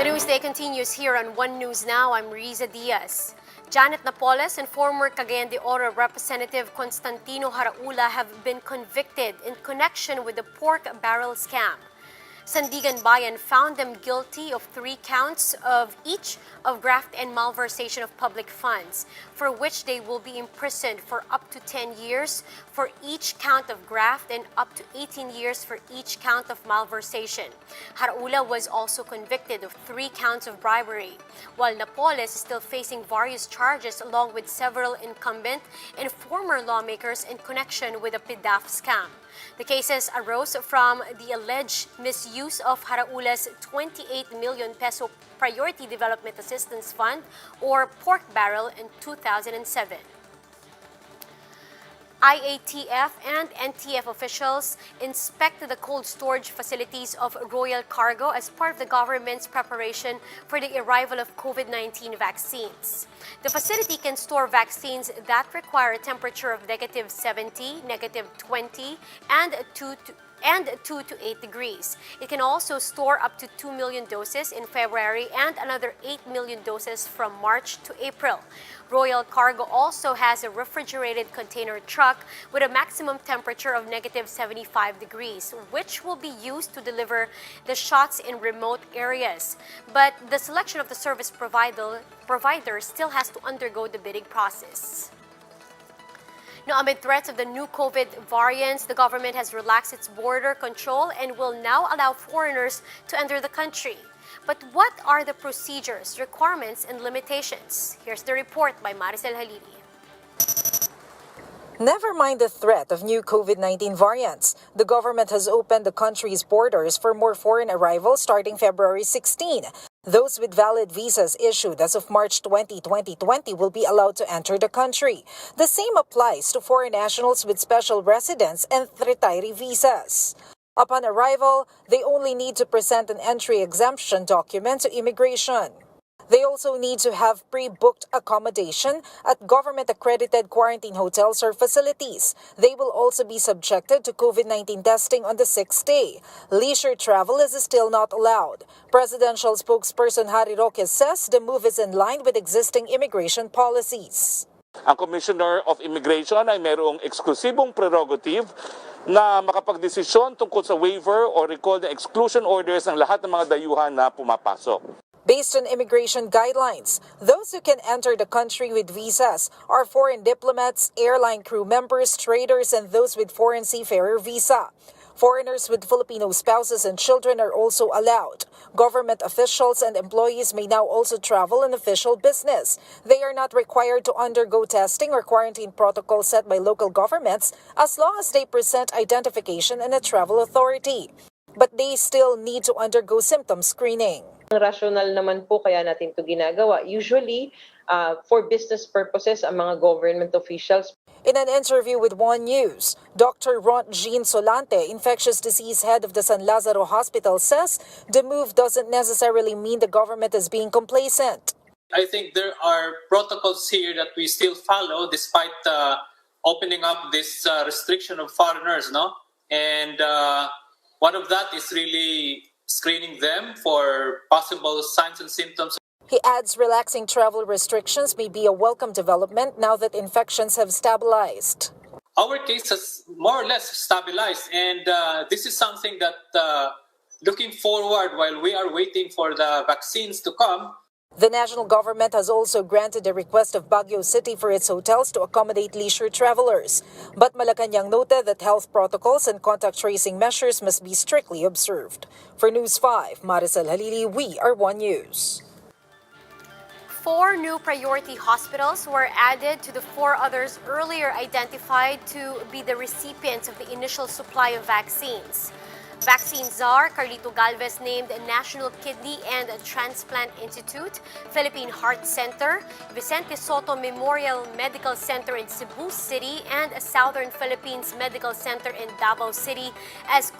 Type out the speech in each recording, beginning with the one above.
The Newsday continues here on One News Now. I'm Riza Diaz. Janet Napoles and former Cagayan de Oro Representative Constantino Haraula have been convicted in connection with the pork barrel scam. Sandiganbayan found them guilty of 3 counts of each of graft and malversation of public funds, for which they will be imprisoned for up to 10 years for each count of graft and up to 18 years for each count of malversation. Haraula was also convicted of 3 counts of bribery, while Napoles is still facing various charges along with several incumbent and former lawmakers in connection with the PDAF scam. The cases arose from the alleged misuse of Haraula's 28 million peso Priority Development Assistance Fund or pork barrel in 2007. IATF and NTF officials inspected the cold storage facilities of Royal Cargo as part of the government's preparation for the arrival of COVID-19 vaccines. The facility can store vaccines that require a temperature of -70, -20, and 2 to 8 degrees. It can also store up to 2 million doses in February and another 8 million doses from March to April. Royal Cargo also has a refrigerated container truck with a maximum temperature of -75 degrees, which will be used to deliver the shots in remote areas. But the selection of the service provider still has to undergo the bidding process. Now, amid threats of the new COVID variants, the government has relaxed its border control and will now allow foreigners to enter the country. But what are the procedures, requirements, and limitations? Here's the report by Maricel Halili. Never mind the threat of new COVID-19 variants. The government has opened the country's borders for more foreign arrivals starting February 16. Those with valid visas issued as of March 20, 2020 will be allowed to enter the country. The same applies to foreign nationals with special residence and retiree visas. Upon arrival, they only need to present an entry exemption document to immigration. They also need to have pre-booked accommodation at government-accredited quarantine hotels or facilities. They will also be subjected to COVID-19 testing on the 6th day. Leisure travel is still not allowed. Presidential spokesperson Harry Roque says the move is in line with existing immigration policies. Ang Commissioner of Immigration ay mayroong eksklusibong prerogative na makapagdesisyon tungkol sa waiver o recall ng exclusion orders ng lahat ng mga dayuhan na pumapasok. Based on immigration guidelines, those who can enter the country with visas are foreign diplomats, airline crew members, traders, and those with foreign seafarer visa. Foreigners with Filipino spouses and children are also allowed. Government officials and employees may now also travel on official business. They are not required to undergo testing or quarantine protocols set by local governments as long as they present identification and a travel authority. But they still need to undergo symptom screening. Rational naman po kaya natin ito ginagawa. Usually, for business purposes, ang mga government officials. In an interview with One News, Dr. Ron Jean Solante, infectious disease head of the San Lazaro Hospital, says the move doesn't necessarily mean the government is being complacent. I think there are protocols here that we still follow despite opening up this restriction of foreigners, no? And one of that is really screening them for possible signs and symptoms. He adds relaxing travel restrictions may be a welcome development now that infections have stabilized. Our case has more or less stabilized, and this is something that looking forward while we are waiting for the vaccines to come. The national government has also granted the request of Baguio City for its hotels to accommodate leisure travelers. But Malacanang noted that health protocols and contact tracing measures must be strictly observed. For News 5, Maricel Halili, we are One News. 4 new priority hospitals were added to the 4 others earlier identified to be the recipients of the initial supply of vaccines. Vaccine czar Carlito Galvez named National Kidney and Transplant Institute, Philippine Heart Center, Vicente Soto Memorial Medical Center in Cebu City, and Southern Philippines Medical Center in Davao City as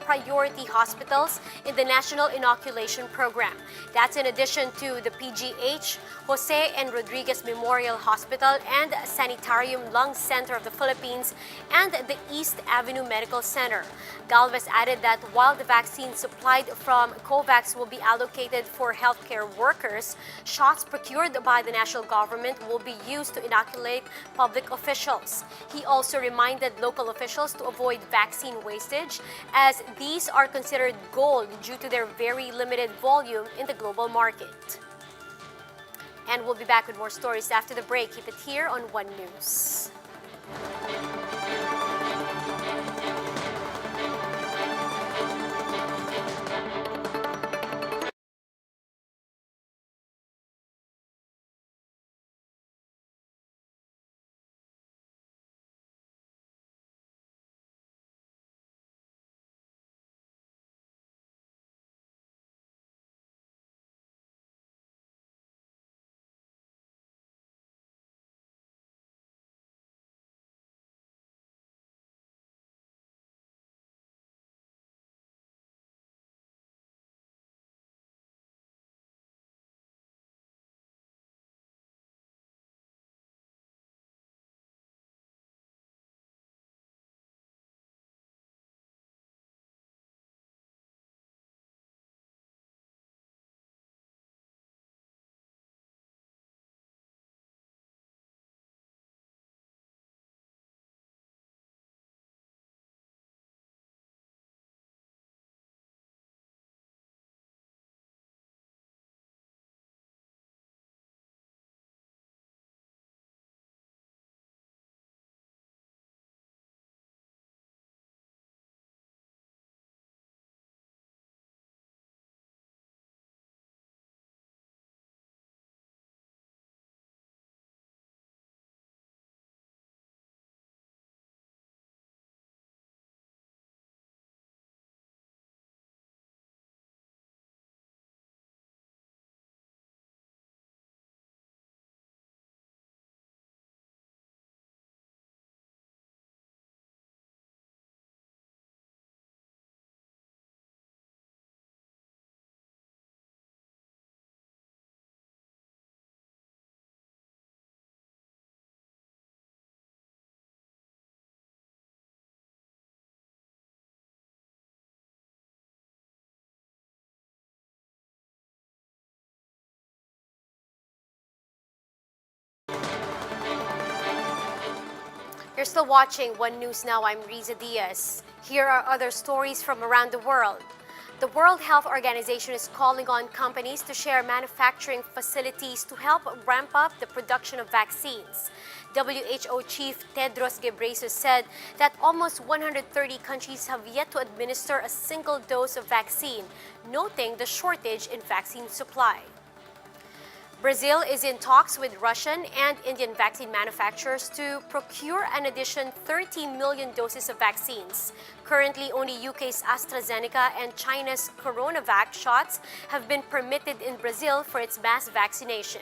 priority hospitals in the National Inoculation Program. That's in addition to the PGH, Jose and Rodriguez Memorial Hospital, and Sanitarium Lung Center of the Philippines, and the East Avenue Medical Center. Galvez added that that while the vaccine supplied from COVAX will be allocated for healthcare workers, shots procured by the national government will be used to inoculate public officials. He also reminded local officials to avoid vaccine wastage, as these are considered gold due to their very limited volume in the global market. And we'll be back with more stories after the break. Keep it here on One News. You're still watching One News Now. I'm Riza Diaz. Here are other stories from around the world. The World Health Organization is calling on companies to share manufacturing facilities to help ramp up the production of vaccines. WHO Chief Tedros Ghebreyesus said that almost 130 countries have yet to administer a single dose of vaccine, noting the shortage in vaccine supply. Brazil is in talks with Russian and Indian vaccine manufacturers to procure an additional 30 million doses of vaccines. Currently, only UK's AstraZeneca and China's CoronaVac shots have been permitted in Brazil for its mass vaccination.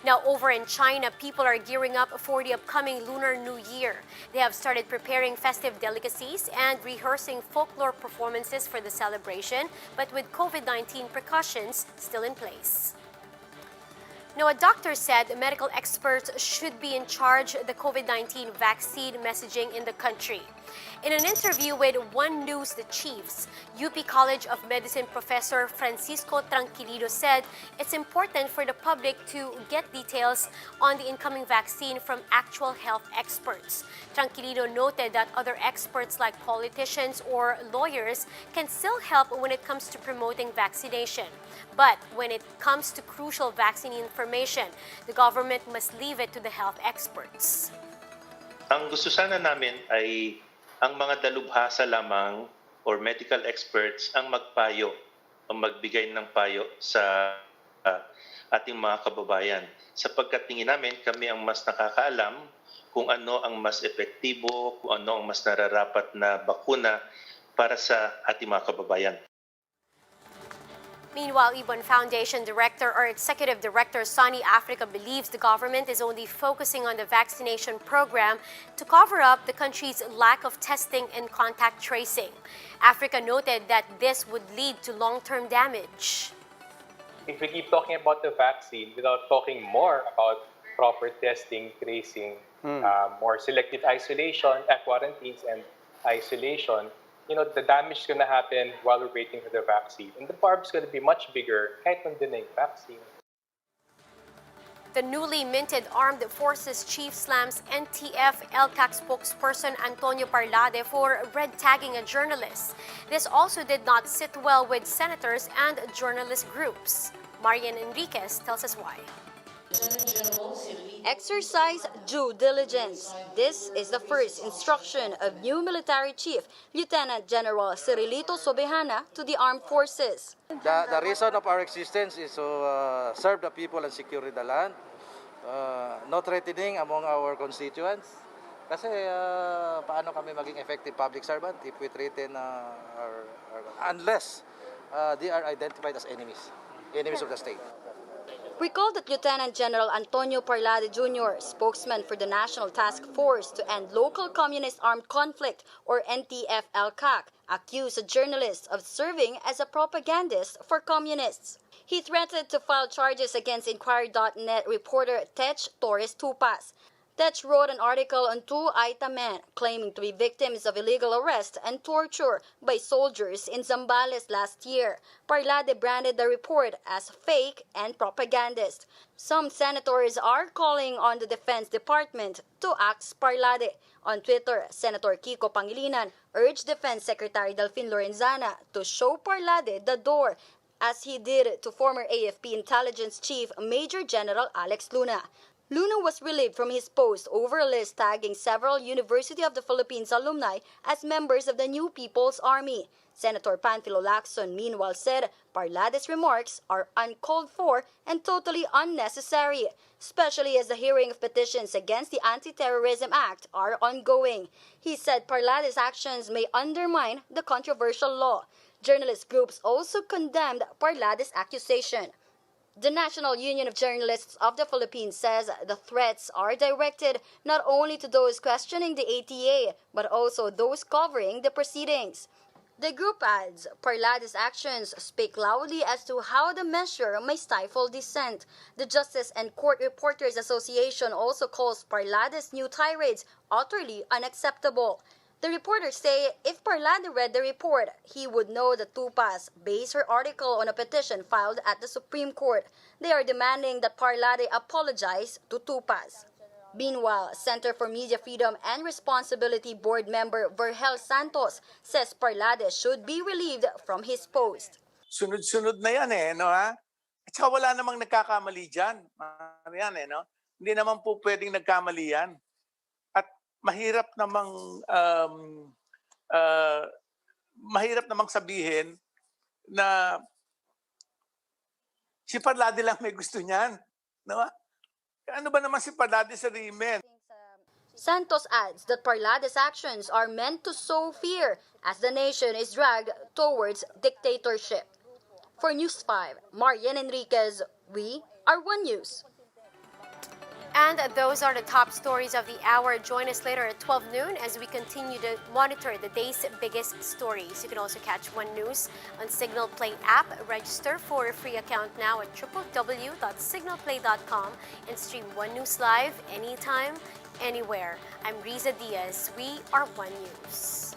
Now, over in China, people are gearing up for the upcoming Lunar New Year. They have started preparing festive delicacies and rehearsing folklore performances for the celebration, but with COVID-19 precautions still in place. Now, a doctor said medical experts should be in charge of the COVID-19 vaccine messaging in the country. In an interview with One News The Chiefs, UP College of Medicine professor Francisco Tranquilido said it's important for the public to get details on the incoming vaccine from actual health experts. Tranquilido noted that other experts like politicians or lawyers can still help when it comes to promoting vaccination. But when it comes to crucial vaccine information, the government must leave it to the health experts. Ang gusto sana namin ay ang mga dalubhasa lamang or medical experts ang magpayo o magbigay ng payo sa ating mga kababayan. Sapagkat tingin namin kami ang mas nakakaalam kung ano ang mas epektibo, kung ano ang mas nararapat na bakuna para sa ating mga kababayan. Meanwhile, Ibon Foundation Director or Executive Director Sunny Africa believes the government is only focusing on the vaccination program to cover up the country's lack of testing and contact tracing. Africa noted that this would lead to long-term damage. If we keep talking about the vaccine without talking more about proper testing, tracing, more selective isolation, quarantines and isolation, the damage is going to happen while we're waiting for the vaccine. And the barb's going to be much bigger kahit nandun na yung vaccine. The newly minted Armed Forces Chief slams NTF-ELCAC spokesperson Antonio Parlade for red-tagging a journalist. This also did not sit well with senators and journalist groups. Marian Enriquez tells us why. Exercise due diligence. This is the first instruction of new military chief, Lieutenant General Cirilito Sobejana, to the armed forces. The reason of our existence is to serve the people and secure the land. No threatening among our constituents. Kasi paano kami maging effective public servant if we threaten unless they are identified as enemies of the state. Recall that Lieutenant General Antonio Parlade Jr., spokesman for the National Task Force to End Local Communist Armed Conflict, or NTF-ELCAC, accused a journalist of serving as a propagandist for communists. He threatened to file charges against Inquirer.net reporter Tech Torres Tupas. Tech wrote an article on two Aita men claiming to be victims of illegal arrest and torture by soldiers in Zambales last year. Parlade branded the report as fake and propagandist. Some senators are calling on the Defense Department to axe Parlade. On Twitter, Senator Kiko Pangilinan urged Defense Secretary Delfin Lorenzana to show Parlade the door, as he did to former AFP Intelligence Chief Major General Alex Luna. Luna was relieved from his post over a list tagging several University of the Philippines alumni as members of the New People's Army. Senator Panfilo Lacson meanwhile said Parlade's remarks are uncalled for and totally unnecessary, especially as the hearing of petitions against the Anti-Terrorism Act are ongoing. He said Parlade's actions may undermine the controversial law. Journalist groups also condemned Parlade's accusation. The National Union of Journalists of the Philippines says the threats are directed not only to those questioning the ATA, but also those covering the proceedings. The group adds, Parlade's actions speak loudly as to how the measure may stifle dissent. The Justice and Court Reporters Association also calls Parlade's new tirades utterly unacceptable. The reporters say if Parlade read the report, he would know that Tupas based her article on a petition filed at the Supreme Court. They are demanding that Parlade apologize to Tupas. Meanwhile, Center for Media Freedom and Responsibility Board member Vergel Santos says Parlade should be relieved from his post. Sunod-sunod na yan no ha? At saka wala namang nagkakamali dyan. Yan no? Hindi naman po pwedeng nagkamali yan. Mahirap namang sabihin na si Parlade lang may gusto niyan, no? Ano ba naman si Parlade sa Rimen? Santos adds that Parlade's actions are meant to sow fear as the nation is dragged towards dictatorship. For News 5, Marian Enriquez, we are One News. And those are the top stories of the hour. Join us later at 12 noon as we continue to monitor the day's biggest stories. You can also catch One News on Signal Play app. Register for a free account now at www.signalplay.com and stream One News live anytime, anywhere. I'm Riza Diaz. We are One News.